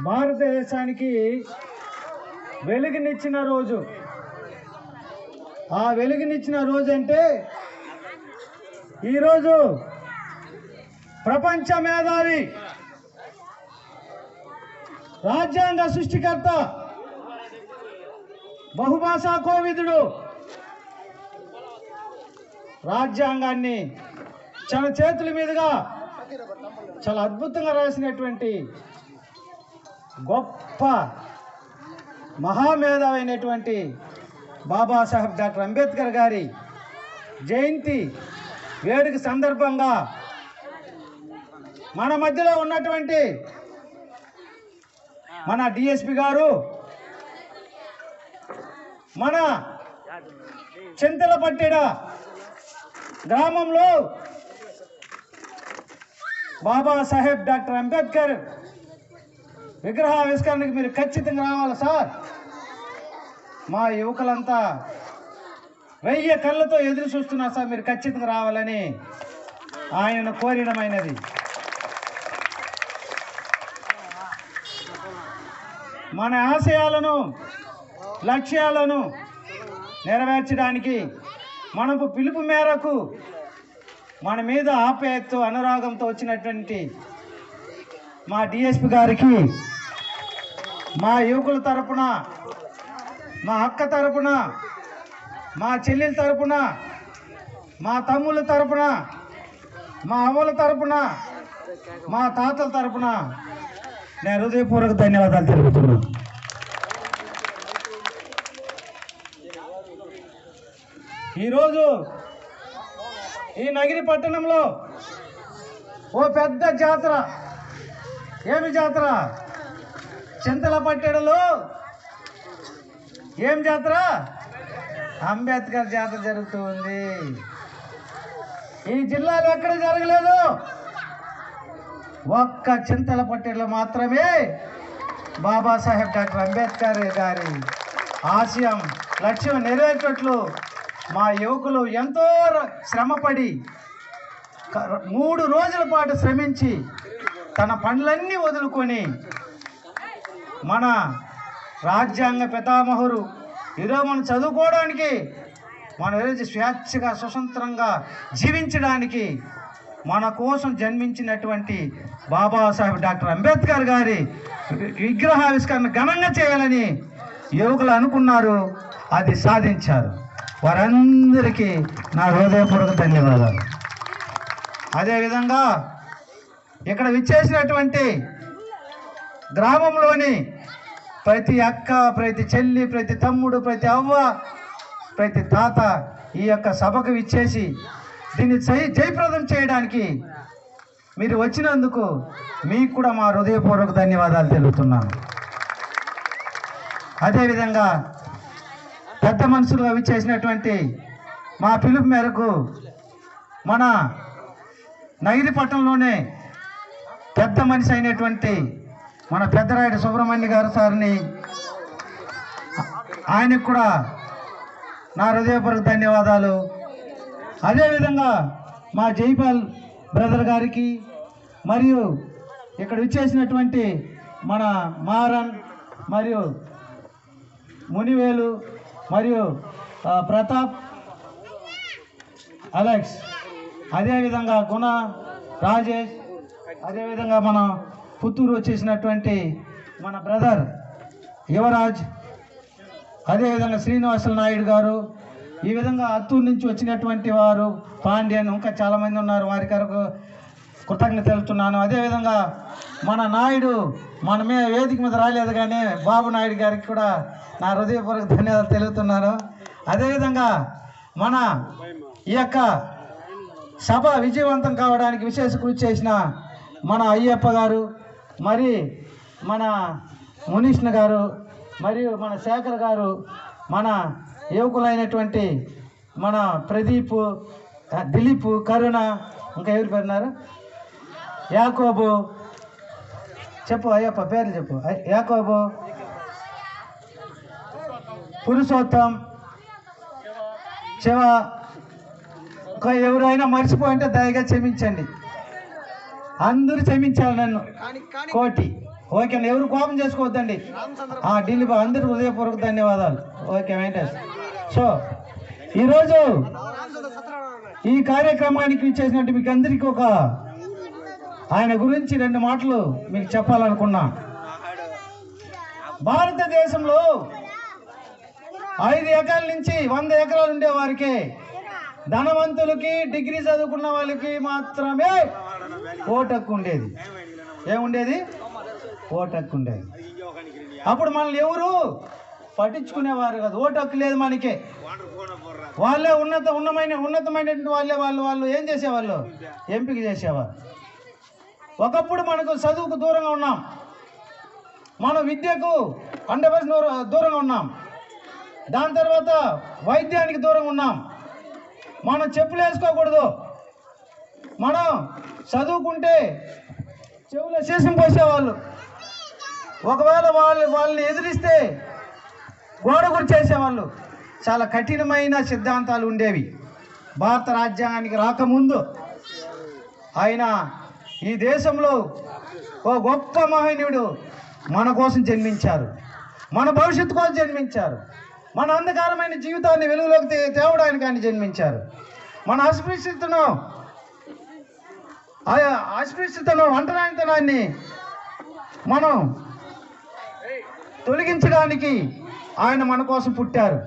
భారతదేశానికి వెలుగునిచ్చిన రోజు. ఆ వెలుగునిచ్చిన రోజు అంటే ఈరోజు ప్రపంచ మేధావి, రాజ్యాంగ సృష్టికర్త, బహుభాషా కోవిదుడు రాజ్యాంగాన్ని తన చేతుల మీదుగా చాలా అద్భుతంగా రాసినటువంటి గొప్ప మహామేధావి అయినటువంటి బాబాసాహెబ్ డాక్టర్ అంబేద్కర్ గారి జయంతి వేడుక సందర్భంగా మన మధ్యలో ఉన్నటువంటి మన డిఎస్పి గారు మన చింతలపట్టెడ గ్రామంలో బాబాసాహెబ్ డాక్టర్ అంబేద్కర్ విగ్రహావిష్కరణకి మీరు ఖచ్చితంగా రావాలి సార్. మా యువకులంతా 1000 కళ్ళతో ఎదురు చూస్తున్నారు సార్, మీరు ఖచ్చితంగా రావాలని ఆయన కోరడమైనది. మన ఆశయాలను, లక్ష్యాలను నెరవేర్చడానికి మనకు పిలుపు మేరకు మన మీద ఆప్యాయతతో, అనురాగంతో వచ్చినటువంటి మా డిఎస్పి గారికి మా యువకుల తరపున, మా అక్క తరపున, మా చెల్లెల తరపున, మా తమ్ముళ్ళ తరపున, మా అవ్వల తరపున, మా తాతల తరపున నేను హృదయపూర్వక ధన్యవాదాలు తెలుపుతున్నాను. ఈరోజు ఈ నగిరి పట్టణంలో ఓ పెద్ద జాతర. ఏమి జాతర? చింతలపట్టెడలో ఏం జాతర? అంబేద్కర్ జాతర జరుగుతూ ఉంది. ఈ జిల్లాలో ఎక్కడ జరగలేదు, ఒక్క చింతలపట్టెడలో మాత్రమే బాబాసాహెబ్ డాక్టర్ అంబేద్కర్ గారి ఆశయం, లక్ష్యం నెరవేర్చట్లు మా యువకులు ఎంతో శ్రమపడి 3 రోజుల పాటు శ్రమించి తన పనులన్నీ వదులుకొని మన రాజ్యాంగ పితామహుడు ఈరోజు మనం చదువుకోవడానికి, మన ఈరోజు స్వేచ్ఛగా స్వతంత్రంగా జీవించడానికి మన కోసం జన్మించినటువంటి బాబాసాహెబ్ డాక్టర్ అంబేద్కర్ గారి విగ్రహావిష్కరణ ఘనంగా చేయాలని యువకులు అనుకున్నారు, అది సాధించారు. వారందరికీ నా హృదయపూర్వక ధన్యవాదాలు. అదేవిధంగా ఇక్కడ విచ్చేసినటువంటి గ్రామంలోని ప్రతి అక్క, ప్రతి చెల్లి, ప్రతి తమ్ముడు, ప్రతి అవ్వ, ప్రతి తాత ఈ యొక్క సభకు విచ్చేసి దీన్ని జయప్రదం చేయడానికి మీరు వచ్చినందుకు మీకు కూడా మా హృదయపూర్వక ధన్యవాదాలు తెలుపుతున్నాను. అదేవిధంగా పెద్ద మనుషులుగా విచ్చేసినటువంటి మా పిలుపు మేరకు మన నగిరి పట్టణంలోనే పెద్ద మనిషి అయినటువంటి మన పెద్దరాయుడు సుబ్రహ్మణ్య గారు సార్ని, ఆయనకు కూడా నా హృదయపూర్వక ధన్యవాదాలు. అదేవిధంగా మా జైపాల్ బ్రదర్ గారికి, మరియు ఇక్కడ విచ్చేసినటువంటి మన మారన్ మరియు మునివేలు మరియు ప్రతాప్, అలెక్స్, అదేవిధంగా గుణ, రాజేష్, అదేవిధంగా మన పుత్తూరు వచ్చేసినటువంటి మన బ్రదర్ యువరాజ్, అదేవిధంగా శ్రీనివాసుల నాయుడు గారు, ఈ విధంగా అత్తూరు నుంచి వచ్చినటువంటి వారు పాండ్యన్, ఇంకా చాలామంది ఉన్నారు, వారి కొరకు కృతజ్ఞత తెలుపుతున్నాను. అదేవిధంగా మన నాయుడు మన మీద వేదిక మీద రాలేదు కానీ బాబు నాయుడు గారికి కూడా నా హృదయపూర్వక ధన్యవాదాలు తెలుపుతున్నాను. అదేవిధంగా మన ఈ యొక్క సభ విజయవంతం కావడానికి విశేష కృషి చేసిన మన అయ్యప్ప గారు, మరి మన మునీష్ణ గారు, మరియు మన శేఖర్ గారు, మన యువకులైనటువంటి మన ప్రదీప్, దిలీప్, కరుణ, ఇంకా ఎవరు పేరున్నారు, యాకోబు, చెప్పు అయ్యప్ప పేర్లు చెప్పు, యాకోబు, పురుషోత్తం, శివ, ఎవరైనా మర్చిపోయింటే దయగా క్షమించండి. అందరూ క్షమించాలి నన్ను. కోటి ఓకే, ఎవరు కోపం చేసుకోవద్దండి. ఢిల్లీ అందరూ హృదయపూర్వక ధన్యవాదాలు. ఓకే వెంకటేష్. సో ఈరోజు ఈ కార్యక్రమానికి చేసినట్టు మీకు అందరికీ ఆయన గురించి 2 మాటలు మీకు చెప్పాలనుకున్నా. భారతదేశంలో 5 ఎకరాల నుంచి 100 ఎకరాలు ఉండే వారికి, ధనవంతులకి, డిగ్రీ చదువుకున్న వాళ్ళకి మాత్రమే ఓటు హక్కు ఉండేది. ఏముండేది? ఓటు హక్కు ఉండేది. అప్పుడు మనల్ని ఎవరు పట్టించుకునేవారు కాదు. ఓటు హక్కు లేదు మనకి. వాళ్ళే ఉన్నతమైనటువంటి వాళ్ళు ఏం చేసేవాళ్ళు? ఎంపిక చేసేవారు. ఒకప్పుడు మనకు చదువుకు దూరంగా ఉన్నాం, మనం విద్యకు 100% దూరంగా ఉన్నాం. దాని తర్వాత వైద్యానికి దూరంగా ఉన్నాం. మనం చెప్పులు వేసుకోకూడదు. మనం చదువుకుంటే చెవులో శేషం పోసేవాళ్ళు. ఒకవేళ వాళ్ళని ఎదిరిస్తే గోడ గురి చేసేవాళ్ళు. చాలా కఠినమైన సిద్ధాంతాలు ఉండేవి. భారత రాజ్యాంగానికి రాకముందు ఆయన ఈ దేశంలో ఓ గొప్ప మహనీయుడు మన కోసం జన్మించారు, మన భవిష్యత్తు కోసం జన్మించారు, మన అంధకారమైన జీవితాన్ని వెలుగులోకి తేవడానికి ఆయన జన్మించారు. మన అస్పృశ్యతను అంటరానితనాన్ని మనం తొలగించడానికి ఆయన మన కోసం పుట్టారు.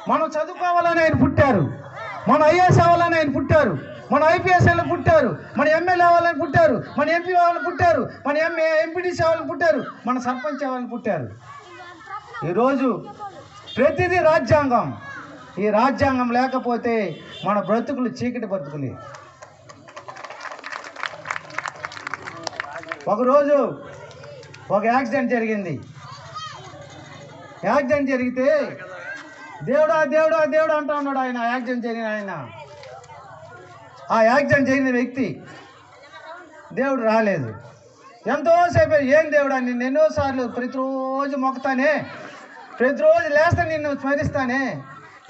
మనం చదువుకోవాలని ఆయన పుట్టారు. మన ఐఏఎస్ అవ్వాలని ఆయన పుట్టారు. మన ఐపీఎస్ వాళ్ళని పుట్టారు. మన ఎమ్మెల్యే అవ్వాలని పుట్టారు. మన ఎంపీ వాళ్ళని పుట్టారు. మన ఎంపీడీసీ వాళ్ళని పుట్టారు. మన సర్పంచ్ వాళ్ళని పుట్టారు. ఈరోజు ప్రతిదీ రాజ్యాంగం. ఈ రాజ్యాంగం లేకపోతే మన బ్రతుకులు చీకటి బ్రతుకులే. ఒకరోజు ఒక యాక్సిడెంట్ జరిగింది. యాక్సిడెంట్ జరిగితే దేవుడా దేవుడా దేవుడు అంటా ఉన్నాడు ఆయన. యాక్సిడెంట్ జరిగిన ఆయన, ఆ యాక్సిడెంట్ జరిగిన వ్యక్తి దేవుడు రాలేదు. ఎంతోసేపు ఏం దేవుడా నిన్ను ఎన్నోసార్లు ప్రతిరోజు మొక్కుతానే, ప్రతిరోజు లేస్తా నిన్ను స్మరిస్తానే,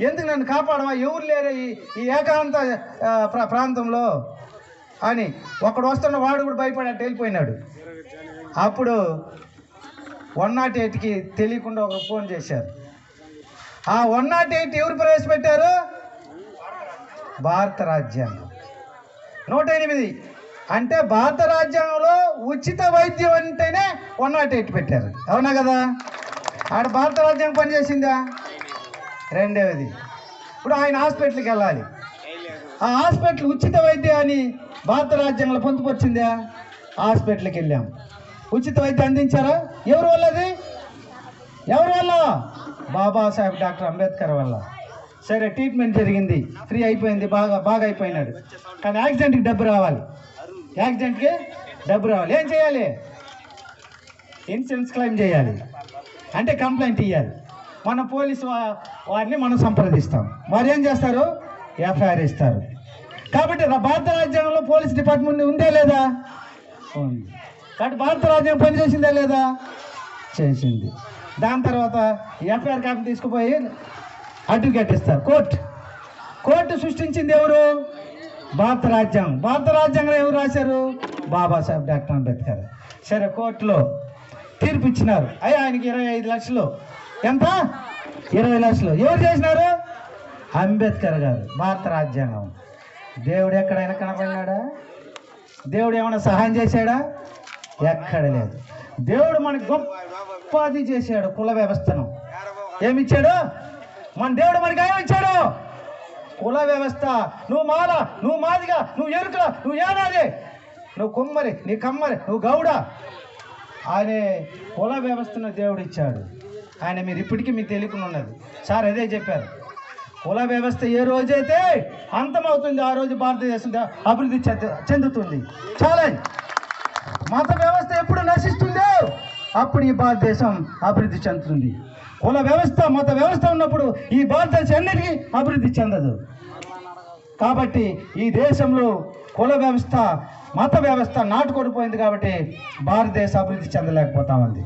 ఎందుకు నన్ను కాపాడవా, ఎవరు లేరు ఈ ఏకాంత ప్రాంతంలో అని ఒకడు వస్తున్న వాడు కూడా భయపడి వెళ్ళిపోయినాడు. అప్పుడు 108కి తెలియకుండా ఒక ఫోన్ చేశారు. ఆ 108 ఎవరు ప్రవేశపెట్టారు? భారత రాజ్యాంగం 108. అంటే భారత రాజ్యాంగంలో ఉచిత వైద్యం అంటేనే 108 పెట్టారు. అవునా కదా? ఆడ భారత రాజ్యాంగం పనిచేసిందా? రెండవది, ఇప్పుడు ఆయన హాస్పిటల్కి వెళ్ళాలి. ఆ హాస్పిటల్ ఉచిత వైద్యాన్ని భారత రాజ్యాంగంలో పొందుపరిచిందా? హాస్పిటల్కి వెళ్ళాం, ఉచిత వైద్యం అందించారా? ఎవరి వల్ల? అది ఎవరి వల్ల? బాబాసాహెబ్ డాక్టర్ అంబేద్కర్ వల్ల. సరే, ట్రీట్మెంట్ జరిగింది, ఫ్రీ అయిపోయింది, బాగా అయిపోయినాడు. కానీ యాక్సిడెంట్కి డబ్బు రావాలి. యాక్సిడెంట్కి డబ్బు రావాలి. ఏం చేయాలి? ఇన్సూరెన్స్ క్లెయిమ్ చేయాలి. అంటే కంప్లైంట్ ఇవ్వాలి. మన పోలీసు వారిని మనం సంప్రదిస్తాం. వారు ఏం చేస్తారు? ఎఫ్ఐఆర్ ఇస్తారు. కాబట్టి భారత రాజ్యాంగంలో పోలీస్ డిపార్ట్మెంట్ ఉందే లేదా? ఉంది. కాబట్టి భారత రాజ్యాంగం పనిచేసిందా లేదా? చేసింది. దాని తర్వాత ఎఫ్ఐఆర్ కాపీ తీసుకుపోయి అడ్వకేట్ ఇస్తారు. కోర్టు సృష్టించింది ఎవరు? భారత రాజ్యాంగం. భారత రాజ్యాంగం ఎవరు రాశారు? బాబాసాహెబ్ డాక్టర్ అంబేద్కర్. సరే, కోర్టులో తీర్పు ఇచ్చినారు. ఆయనకి 25 లక్షలు. ఎంత? 20 లక్షలు. ఎవరు చేసినారు? అంబేద్కర్ గారు. భారత రాజ్యాంగం. దేవుడు ఎక్కడైనా కనపడినాడా? దేవుడు ఏమైనా సహాయం చేశాడా? ఎక్కడ లేదు. దేవుడు మనకు గొప్పది చేశాడు. కుల వ్యవస్థను ఏమిచ్చాడు? మన దేవుడు మనకి ఏమిచ్చాడు? కుల వ్యవస్థ. నువ్వు మాల, నువ్వు మాదిగ, నువ్వు ఎరుక, నువ్వు ఏనాది, నువ్వు కుమ్మరి, నీ కమ్మరి, నువ్వు గౌడ అనే కుల వ్యవస్థను దేవుడు ఇచ్చాడు. ఆయన మీరు ఇప్పటికీ మీకు తెలియకుండా ఉన్నది. సార్ అదే చెప్పారు. కుల వ్యవస్థ ఏ రోజైతే అంతమవుతుంది ఆ రోజు భారతదేశం అభివృద్ధి చెందుతుంది. ఛాలెంజ్. మత వ్యవస్థ ఎప్పుడు నశిస్తుందో అప్పుడు ఈ భారతదేశం అభివృద్ధి చెందుతుంది. కుల వ్యవస్థ, మత వ్యవస్థ ఉన్నప్పుడు ఈ భారతదేశం ఎన్నిటికీ అభివృద్ధి చెందదు. కాబట్టి ఈ దేశంలో కుల వ్యవస్థ, మత వ్యవస్థ నాటుకొడిపోయింది. కాబట్టి భారతదేశం అభివృద్ధి చెందలేకపోతా ఉంది.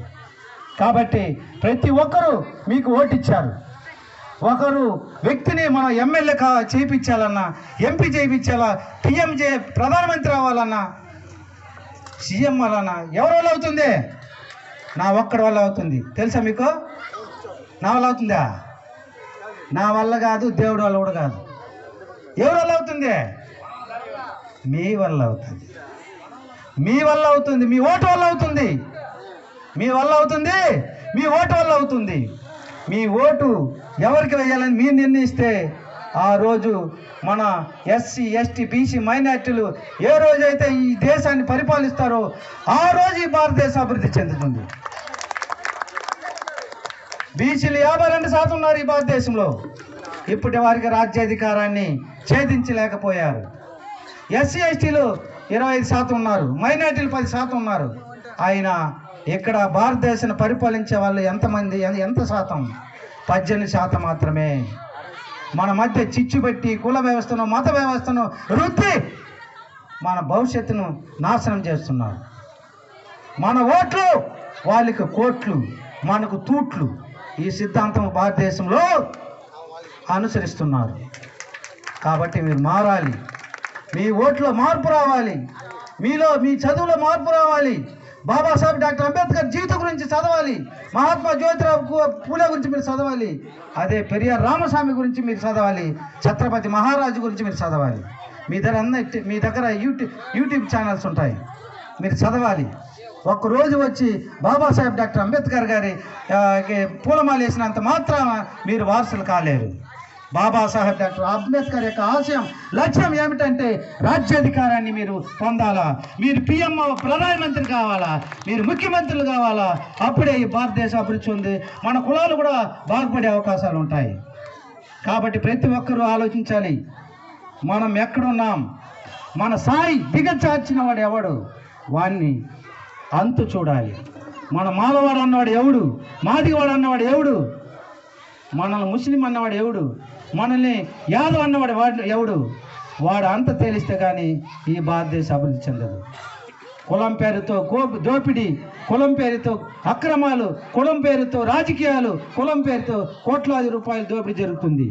కాబట్టి ప్రతి ఒక్కరూ మీకు ఓటిచ్చారు. ఒకరు వ్యక్తిని మనం ఎమ్మెల్యే చేయించాలన్నా, ఎంపీ చేయించాలా, పిఎం ప్రధానమంత్రి అవ్వాలన్నా సీఎం వలన ఎవరి వల్ల అవుతుంది? నా ఒక్కడి వల్ల అవుతుంది. తెలుసా మీకు? నా వల్ల అవుతుందా? నా వల్ల కాదు, దేవుడి వల్ల కూడా కాదు. ఎవరి వల్ల అవుతుంది? మీ వల్ల అవుతుంది. మీ వల్ల అవుతుంది. మీ ఓటు వల్ల అవుతుంది. మీ వల్ల అవుతుంది. మీ ఓటు వల్ల అవుతుంది. మీ ఓటు ఎవరికి వేయాలని మీరు నిర్ణయిస్తే ఆ రోజు మన ఎస్సీ, ఎస్టీ, బీసీ, మైనార్టీలు ఏ రోజైతే ఈ దేశాన్ని పరిపాలిస్తారో ఆ రోజు ఈ భారతదేశం అభివృద్ధి చెందుతుంది. బీసీలు 52% ఉన్నారు ఈ భారతదేశంలో. ఇప్పటి వారికి రాజ్యాధికారాన్ని ఛేదించలేకపోయారు. ఎస్సీ, ఎస్టీలు 25% ఉన్నారు. మైనార్టీలు 10% ఉన్నారు. అయినా ఇక్కడ భారతదేశాన్ని పరిపాలించే వాళ్ళు ఎంతమంది, ఎంత శాతం? 18% మాత్రమే. మన మధ్య చిచ్చు పెట్టి కుల వ్యవస్థను, మత వ్యవస్థను రుద్ది మన భవిష్యత్తును నాశనం చేస్తున్నారు. మన ఓట్లు వాళ్ళకి కోట్లు, మనకు తూట్లు. ఈ సిద్ధాంతం భారతదేశంలో అనుసరిస్తున్నారు. కాబట్టి మీరు మారాలి. మీ ఓట్లో మార్పు రావాలి. మీలో, మీ చదువులో మార్పు రావాలి. బాబాసాహెబ్ డాక్టర్ అంబేద్కర్ జీవితం గురించి చదవాలి. మహాత్మా జ్యోతిరావు పూలే గురించి మీరు చదవాలి. అదే పెరియార్ రామస్వామి గురించి మీరు చదవాలి. ఛత్రపతి మహారాజు గురించి మీరు చదవాలి. మీ దగ్గర యూట్యూబ్ ఛానల్స్ ఉంటాయి, మీరు చదవాలి. ఒక్కరోజు వచ్చి బాబాసాహెబ్ డాక్టర్ అంబేద్కర్ గారి పూలమాల వేసినంత మాత్రాన మీరు వారసులు కాలేరు. బాబాసాహెబ్ డాక్టర్ అంబేద్కర్ యొక్క ఆశయం, లక్ష్యం ఏమిటంటే రాజ్యాధికారాన్ని మీరు పొందాలా, మీరు పిఎం ప్రధానమంత్రి కావాలా, మీరు ముఖ్యమంత్రులు కావాలా. అప్పుడే ఈ భారతదేశం అభివృద్ధి ఉంది. మన కులాలు కూడా బాగుపడే అవకాశాలు ఉంటాయి. కాబట్టి ప్రతి ఒక్కరూ ఆలోచించాలి, మనం ఎక్కడున్నాం. మన స్థాయి దిగజార్చిన వాడు ఎవడు, వాణ్ణి అంతు చూడాలి. మన మాలవాడు అన్నవాడు ఎవడు, మాదిగవాడు అన్నవాడు ఎవడు, మనల్ని ముస్లిం అన్నవాడు ఎవడు, మనల్ని యాదవ్ అన్నవాడు ఎవడు, వాడు అంత తేలిస్తే కానీ ఈ భారతదేశం అభివృద్ధి చెందదు. కులం పేరుతో దోపిడీ, కులం పేరుతో అక్రమాలు, కులం పేరుతో రాజకీయాలు, కులం పేరుతో కోట్లాది రూపాయలు దోపిడీ జరుగుతుంది.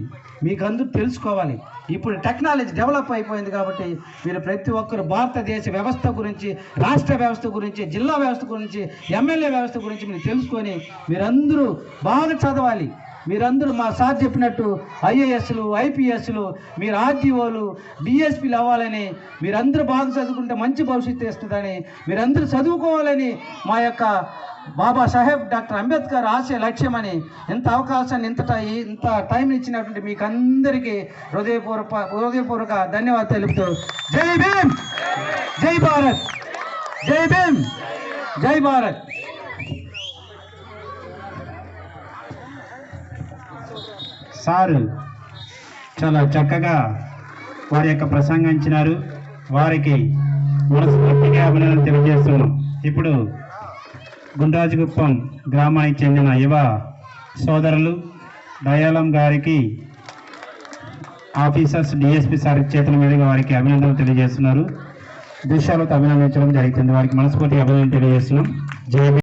మీకు అందరూ తెలుసుకోవాలి. ఇప్పుడు టెక్నాలజీ డెవలప్ అయిపోయింది కాబట్టి మీరు ప్రతి ఒక్కరు భారతదేశ వ్యవస్థ గురించి, రాష్ట్ర వ్యవస్థ గురించి, జిల్లా వ్యవస్థ గురించి, ఎమ్మెల్యే వ్యవస్థ గురించి మీరు తెలుసుకొని మీరందరూ బాగా చదవాలి. మీరందరూ మా సార్ చెప్పినట్టు ఐఏఎస్లు, ఐపీఎస్లు, మీరు ఆర్డీఓలు, డిఎస్పీలు అవ్వాలని, మీరందరూ బాగా చదువుకుంటే మంచి భవిష్యత్తు ఇస్తుందని, మీరందరూ చదువుకోవాలని మా యొక్క బాబాసాహెబ్ డాక్టర్ అంబేద్కర్ ఆశయ లక్ష్యమని, ఇంత అవకాశాన్ని, ఇంత టైం ఇచ్చినటువంటి మీకు అందరికీ హృదయపూర్వక ధన్యవాదాలు తెలుపుతూ జై భీమ్, జై భారత్, జై భీమ్, జై భారత్. సారు చాలా చక్కగా వారి యొక్క ప్రసంగించినారు. వారికి మనస్ఫూర్తిగా అభినందనలు తెలియజేస్తున్నాం. ఇప్పుడు గుండ్రాజుగుప్పం గ్రామానికి చెందిన యువ సోదరులు దయాళం గారికి ఆఫీసర్స్ డిఎస్పీ సార్ చేతుల మీదుగా వారికి అభినందనలు తెలియజేస్తున్నారు. దృశ్యాలతో అభినందించడం జరుగుతుంది. వారికి మనస్ఫూర్తిగా అభినందనలు తెలియజేస్తున్నాం. జై